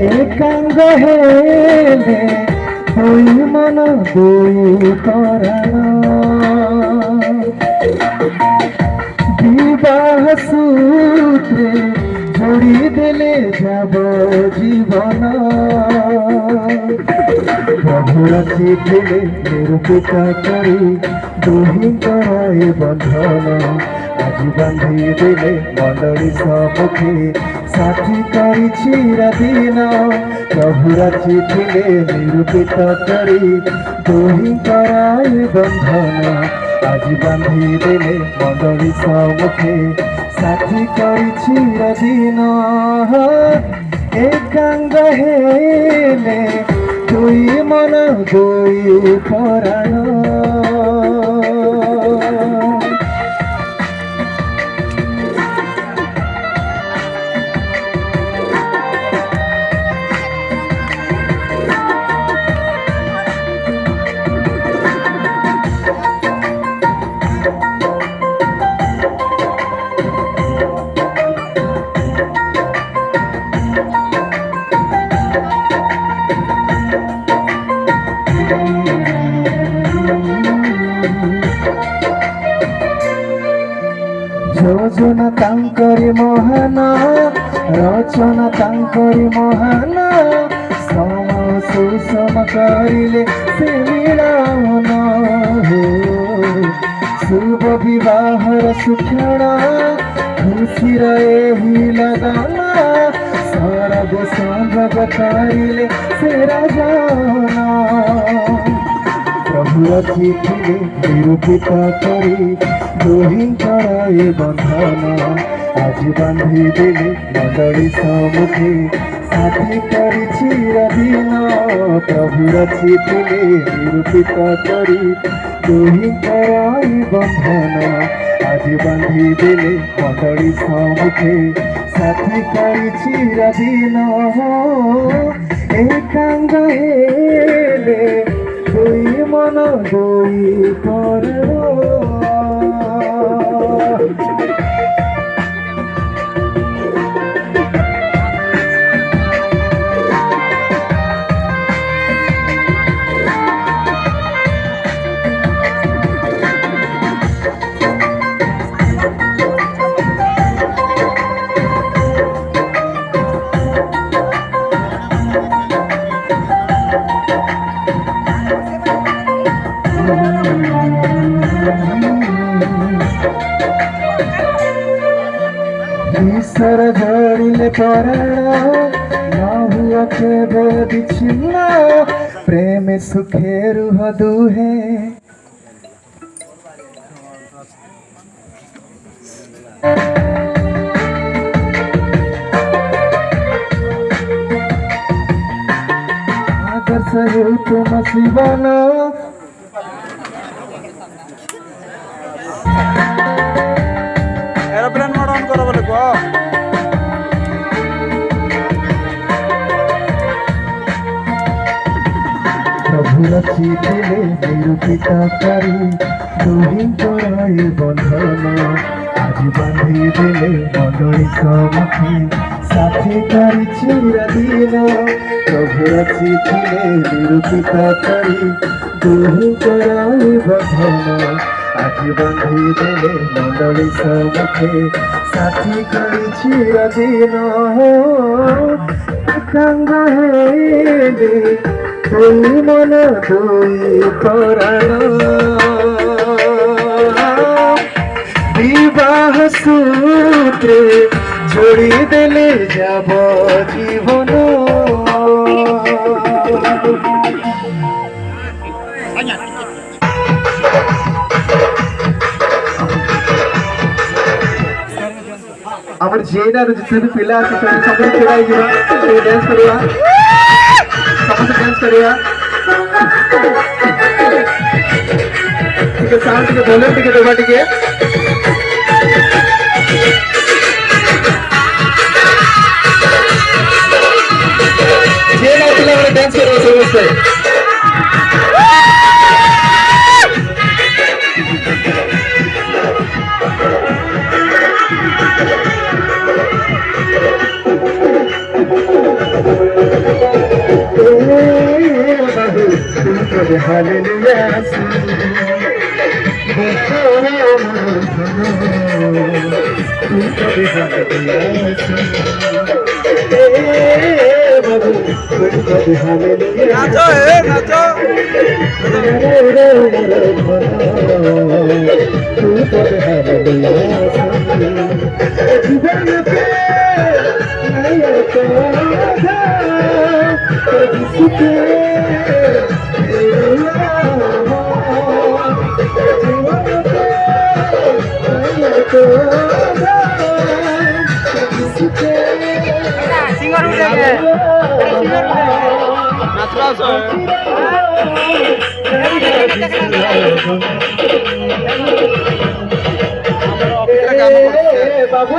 একাঙ্গ হেলে দুই মন দুই করানো বিবাহ সূত্রে জড়ি দেলে যাব জীবন প্রভুর চিঠিলে নিরূপিত করি দুহিঙ্কর বন্ধন আজ বান্ধি দেলে মণ্ডলী সম্মুখে সাথী করি চিরদিন প্রভুর চিঠিলে নিরূপিত করি দুহিঙ্কর বন্ধন আজ বান্ধি দেলে মণ্ডলী সম্মুখে সাথী করি চিরদিন একাঙ্গ হেলে দুই মন দুই পরাণ যোজনা তাঙ্করি মহান রচনা তাঙ্করি মহান সম সুষম করিলে সে মিলন শুভ বিবাহর সুক্ষণ খুশির ଏହି লগন ସରଗ ସଂଯୋଗ କରିଲେ ସେ ରାଜନ ପ୍ରଭୁର ଚିଠିରେ ନିରୂପିତ କରି দুহিঙ্কর বন্ধন আজ বান্ধি দেলে মণ্ডলী সম্মুখে সাথী করি চিরদিন প্রভুর চিঠিলে নিরূপিত করি দুহিঙ্কর বন্ধন আজ বান্ধি দেলে মণ্ডলী সম্মুখে সাথী করি চিরদিন একাঙ্গ হেলে দুই মন দুই পরাণ ঈশ্বর জড়িলে পরাণ না হুয়া কেবে বিচ্ছিন্ন প্রেমে সুখে রুহ দুহে আদর্শ হেউ তুম জীবন एरोप्लेन मोड ऑन करो बोले को প্রভুর চিঠিলে নিরূপিত করি দুহিঙ্কর বন্ধন আজ বান্ধি দেলে মণ্ডলী সম্মুখে সাথী করি চিরদিন প্রভুর চিঠিলে নিরূপিত করি দুহিঙ্কর বন্ধন আজ বান্ধি দেলে মণ্ডলী সম্মুখে সাথী করি চিরদিন একাঙ্গ হেলে দুই মন দুই পরাণ বিবাহ সূত্রে জড়ি দেলে যাব জীবন ଆମର ଯେଇନା ଯେତେ ବି ପିଲା ଅଛି ସମସ୍ତେ ଛିଡ଼ା ହେଇଯିବା ଟିକେ ଡ୍ୟାନ୍ସ କରିବା ସମସ୍ତେ ଡ୍ୟାନ୍ସ କରିବା ଟିକେ ସାଉଣ୍ଡ ଟିକେ ଭଲ୍ୟୁମ୍ ଟିକେ ଦେବା ଟିକେ ଯେଇନା ପିଲାମାନେ ଡ୍ୟାନ୍ସ କରିବା ସମସ୍ତେ Hallelujah. নাচো নাচো সিঙ্গার উঠে গে নাচরা আছে বাবু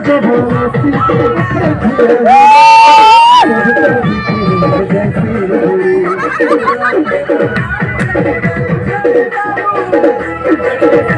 Thank you.